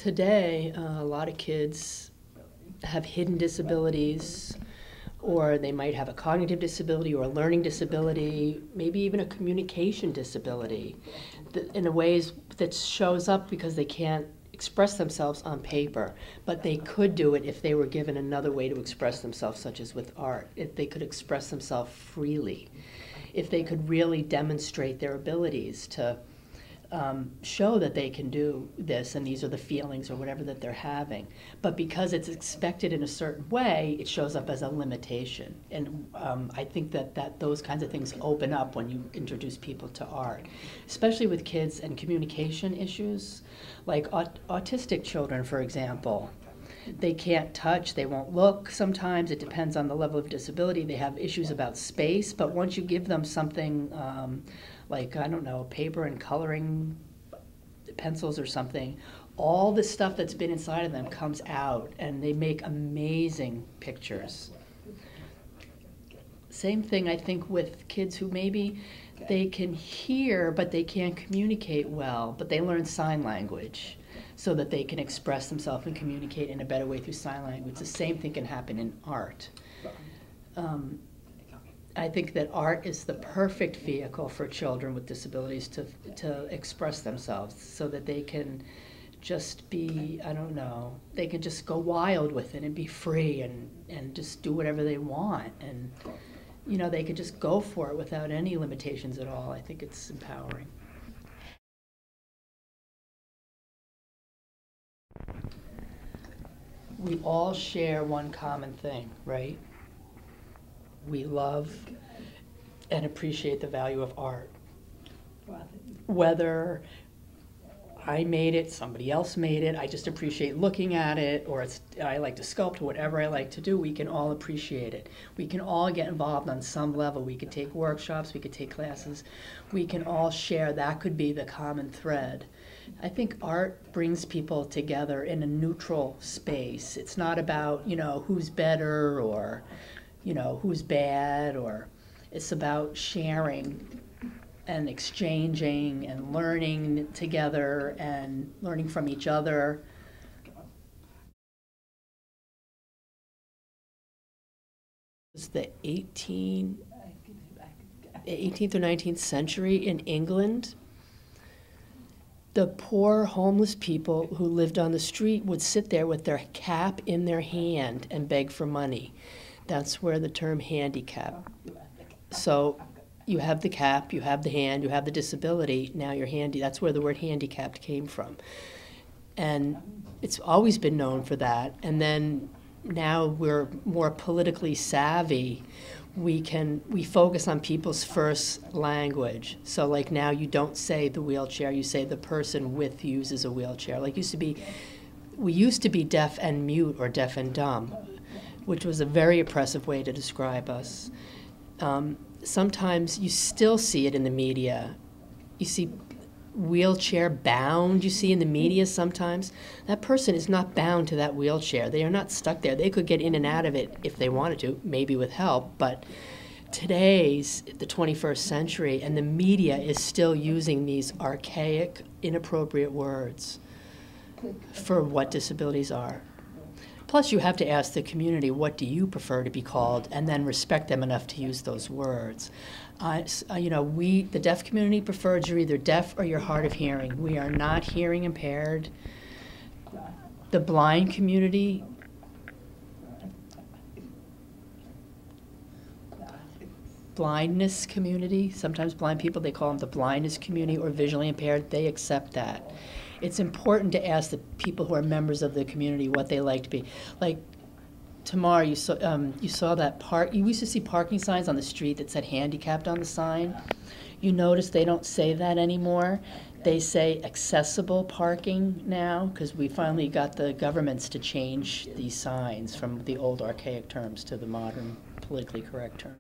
Today, a lot of kids have hidden disabilities, or they might have a cognitive disability or a learning disability, maybe even a communication disability, in a ways that shows up because they can't express themselves on paper, but they could do it if they were given another way to express themselves, such as with art, if they could express themselves freely, if they could really demonstrate their abilities to show that they can do this and these are the feelings or whatever that they're having. But because it's expected in a certain way, it shows up as a limitation. And I think that those kinds of things open up when you introduce people to art, especially with kids and communication issues. Like autistic children, for example, they can't touch, they won't look sometimes. It depends on the level of disability. They have issues about space, but once you give them something like, I don't know, paper and coloring pencils or something, all the stuff that's been inside of them comes out and they make amazing pictures. Same thing, I think, with kids who maybe they can hear but they can't communicate well, but they learn sign language so that they can express themselves and communicate in a better way through sign language. The same thing can happen in art. I think that art is the perfect vehicle for children with disabilities to express themselves so that they can just be, I don't know, they can just go wild with it and be free and just do whatever they want. And, you know, they could just go for it without any limitations at all. I think it's empowering. We all share one common thing, right? We love and appreciate the value of art. Whether I made it, somebody else made it, I just appreciate looking at it, or I like to sculpt, whatever I like to do, we can all appreciate it. We can all get involved on some level. We could take workshops, we could take classes. We can all share. That could be the common thread. I think art brings people together in a neutral space. It's not about, you know, who's better or, you know, who's bad, or it's about sharing and exchanging and learning together and learning from each other. It's the 18th or 19th century in England. The poor homeless people who lived on the street would sit there with their cap in their hand and beg for money. That's where the term handicap. So you have the cap, you have the hand, you have the disability, now you're handy. That's where the word handicapped came from. And it's always been known for that. And then now we're more politically savvy. We focus on people's first language. So like now you don't say the wheelchair, you say the person with uses a wheelchair. Like we used to be deaf and mute or deaf and dumb, which was a very oppressive way to describe us. Sometimes you still see it in the media. You see wheelchair bound, you see in the media sometimes. That person is not bound to that wheelchair. They are not stuck there. They could get in and out of it if they wanted to, maybe with help, but today's the 21st century and the media is still using these archaic, inappropriate words for what disabilities are. Plus, you have to ask the community, what do you prefer to be called, and then respect them enough to use those words. You know, the deaf community prefers you're either deaf or you're hard of hearing. We are not hearing impaired. The blind community, blindness community, sometimes blind people, they call them the blindness community or visually impaired, they accept that. It's important to ask the people who are members of the community what they like to be. Like Tamar, you saw that park. You used to see parking signs on the street that said handicapped on the sign. You notice they don't say that anymore. They say accessible parking now because we finally got the governments to change these signs from the old archaic terms to the modern politically correct terms.